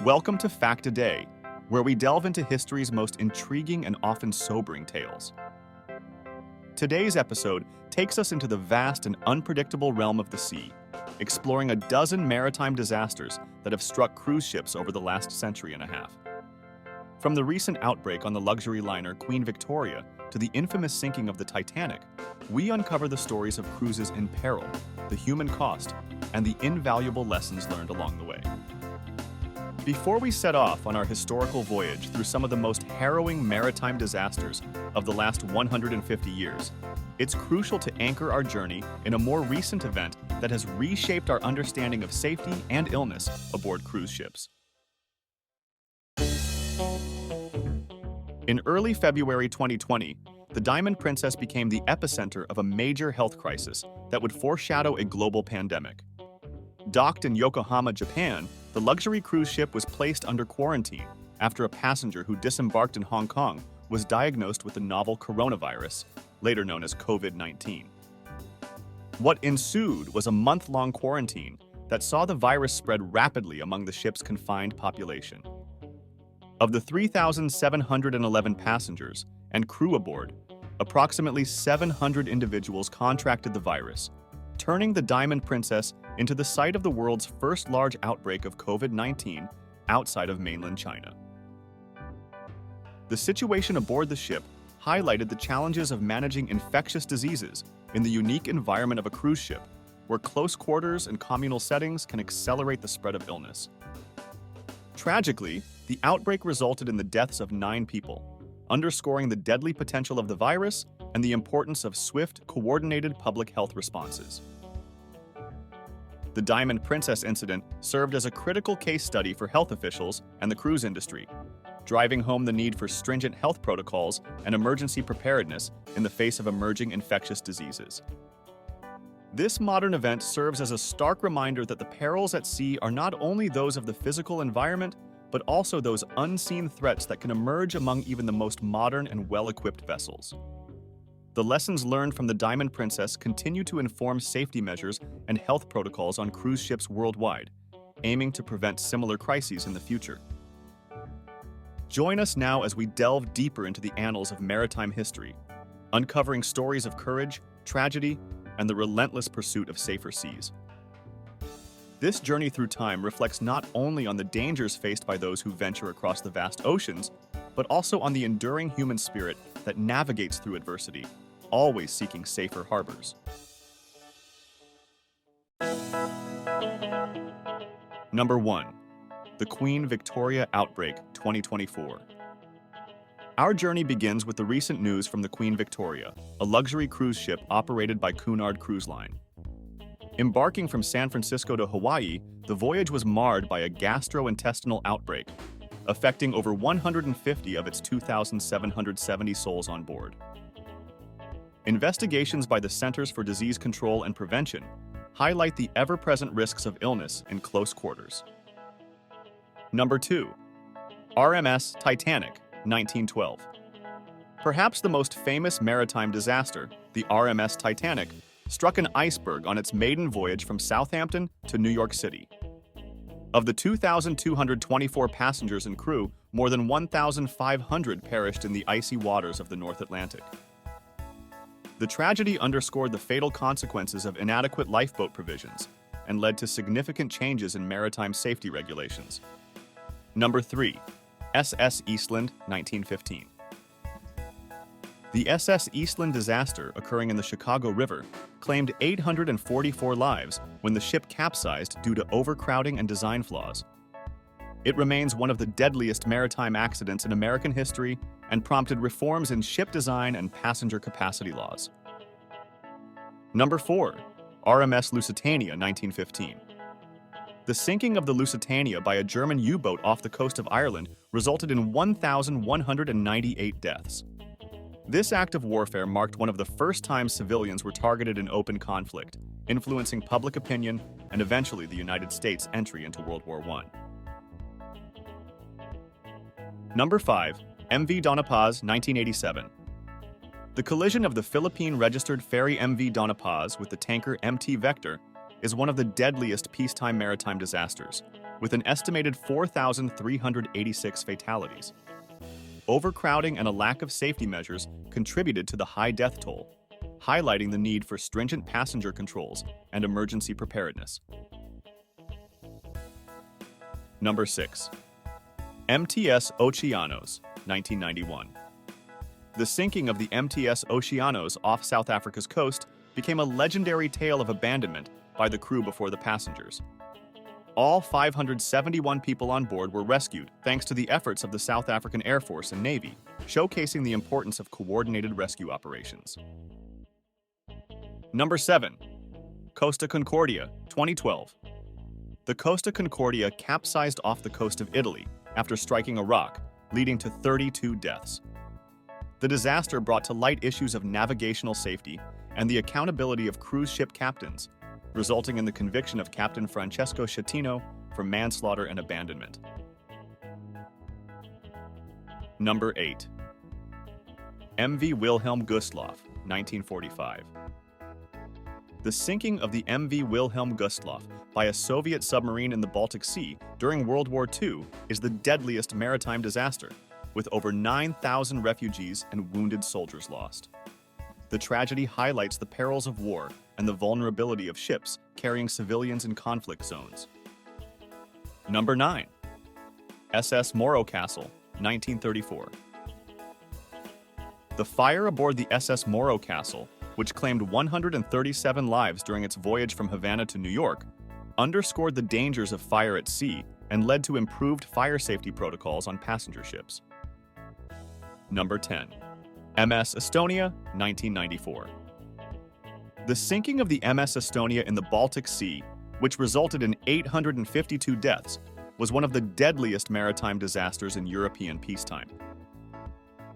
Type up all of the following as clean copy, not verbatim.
Welcome to Fact a Day, where we delve into history's most intriguing and often sobering tales. Today's episode takes us into the vast and unpredictable realm of the sea, exploring a dozen maritime disasters that have struck cruise ships over the last century and a half. From the recent outbreak on the luxury liner Queen Victoria to the infamous sinking of the Titanic, we uncover the stories of cruises in peril, the human cost, and the invaluable lessons learned along the way. Before we set off on our historical voyage through some of the most harrowing maritime disasters of the last 150 years, it's crucial to anchor our journey in a more recent event that has reshaped our understanding of safety and illness aboard cruise ships. In early February 2020, the Diamond Princess became the epicenter of a major health crisis that would foreshadow a global pandemic. Docked in Yokohama, Japan, the luxury cruise ship was placed under quarantine after a passenger who disembarked in Hong Kong was diagnosed with the novel coronavirus, later known as COVID-19. What ensued was a month-long quarantine that saw the virus spread rapidly among the ship's confined population. Of the 3,711 passengers and crew aboard, approximately 700 individuals contracted the virus, turning the Diamond Princess into the site of the world's first large outbreak of COVID-19 outside of mainland China. The situation aboard the ship highlighted the challenges of managing infectious diseases in the unique environment of a cruise ship, where close quarters and communal settings can accelerate the spread of illness. Tragically, the outbreak resulted in the deaths of 9 people, underscoring the deadly potential of the virus and the importance of swift, coordinated public health responses. The Diamond Princess incident served as a critical case study for health officials and the cruise industry, driving home the need for stringent health protocols and emergency preparedness in the face of emerging infectious diseases. This modern event serves as a stark reminder that the perils at sea are not only those of the physical environment, but also those unseen threats that can emerge among even the most modern and well-equipped vessels. The lessons learned from the Diamond Princess continue to inform safety measures and health protocols on cruise ships worldwide, aiming to prevent similar crises in the future. Join us now as we delve deeper into the annals of maritime history, uncovering stories of courage, tragedy, and the relentless pursuit of safer seas. This journey through time reflects not only on the dangers faced by those who venture across the vast oceans, but also on the enduring human spirit that navigates through adversity, always seeking safer harbors. Number 1. The Queen Victoria Outbreak 2024. Our journey begins with the recent news from the Queen Victoria, a luxury cruise ship operated by Cunard Cruise Line. Embarking from San Francisco to Hawaii, the voyage was marred by a gastrointestinal outbreak, affecting over 150 of its 2,770 souls on board. Investigations by the Centers for Disease Control and Prevention highlight the ever-present risks of illness in close quarters. Number 2. RMS Titanic, 1912. Perhaps the most famous maritime disaster, the RMS Titanic, struck an iceberg on its maiden voyage from Southampton to New York City. Of the 2,224 passengers and crew, more than 1,500 perished in the icy waters of the North Atlantic. The tragedy underscored the fatal consequences of inadequate lifeboat provisions and led to significant changes in maritime safety regulations. Number 3. SS Eastland, 1915. The SS Eastland disaster, occurring in the Chicago River, claimed 844 lives when the ship capsized due to overcrowding and design flaws. It remains one of the deadliest maritime accidents in American history and prompted reforms in ship design and passenger capacity laws. Number 4. RMS Lusitania, 1915. The sinking of the Lusitania by a German U-boat off the coast of Ireland resulted in 1,198 deaths. This act of warfare marked one of the first times civilians were targeted in open conflict, influencing public opinion and eventually the United States' entry into World War I. Number 5. MV Dona Paz, 1987. The collision of the Philippine-registered ferry MV Dona Paz with the tanker MT Vector is one of the deadliest peacetime maritime disasters, with an estimated 4,386 fatalities. Overcrowding and a lack of safety measures contributed to the high death toll, highlighting the need for stringent passenger controls and emergency preparedness. Number 6. MTS Oceanos, 1991. The sinking of the MTS Oceanos off South Africa's coast became a legendary tale of abandonment by the crew before the passengers. All 571 people on board were rescued thanks to the efforts of the South African Air Force and Navy, showcasing the importance of coordinated rescue operations. Number 7. Costa Concordia, 2012. The Costa Concordia capsized off the coast of Italy after striking a rock, leading to 32 deaths. The disaster brought to light issues of navigational safety and the accountability of cruise ship captains, resulting in the conviction of Captain Francesco Schettino for manslaughter and abandonment. Number 8. MV Wilhelm Gustloff, 1945. The sinking of the MV Wilhelm Gustloff by a Soviet submarine in the Baltic Sea during World War II is the deadliest maritime disaster, with over 9,000 refugees and wounded soldiers lost. The tragedy highlights the perils of war and the vulnerability of ships carrying civilians in conflict zones. Number 9. SS Morro Castle, 1934. The fire aboard the SS Morro Castle, which claimed 137 lives during its voyage from Havana to New York, underscored the dangers of fire at sea and led to improved fire safety protocols on passenger ships. Number 10. MS Estonia, 1994. The sinking of the MS Estonia in the Baltic Sea, which resulted in 852 deaths, was one of the deadliest maritime disasters in European peacetime.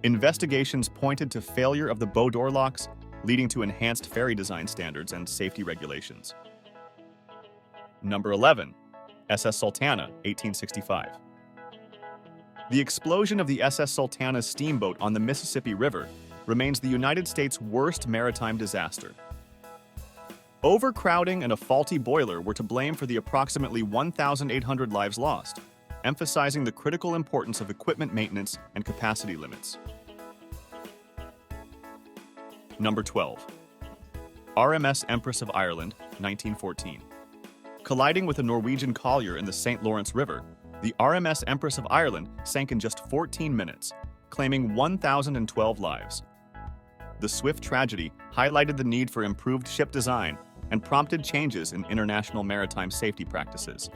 Investigations pointed to failure of the bow door locks, leading to enhanced ferry design standards and safety regulations. Number 11. SS Sultana, 1865. The explosion of the SS Sultana's steamboat on the Mississippi River remains the United States' worst maritime disaster. Overcrowding and a faulty boiler were to blame for the approximately 1,800 lives lost, emphasizing the critical importance of equipment maintenance and capacity limits. Number 12. RMS Empress of Ireland, 1914. Colliding with a Norwegian collier in the St. Lawrence River, the RMS Empress of Ireland sank in just 14 minutes, claiming 1,012 lives. The swift tragedy highlighted the need for improved ship design and prompted changes in international maritime safety practices.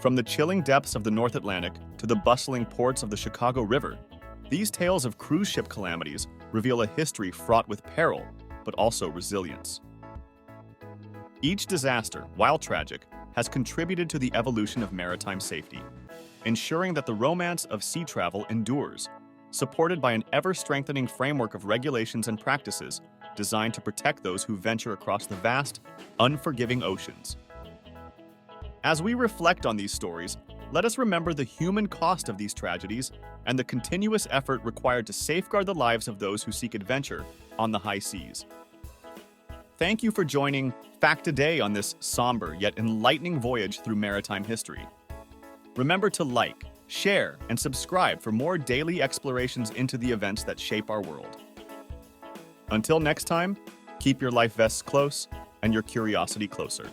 From the chilling depths of the North Atlantic to the bustling ports of the Chicago River, these tales of cruise ship calamities reveal a history fraught with peril, but also resilience. Each disaster, while tragic, has contributed to the evolution of maritime safety, ensuring that the romance of sea travel endures, supported by an ever-strengthening framework of regulations and practices designed to protect those who venture across the vast, unforgiving oceans. As we reflect on these stories, let us remember the human cost of these tragedies and the continuous effort required to safeguard the lives of those who seek adventure on the high seas. Thank you for joining Fact a Day on this somber yet enlightening voyage through maritime history. Remember to like, share, and subscribe for more daily explorations into the events that shape our world. Until next time, keep your life vests close and your curiosity closer.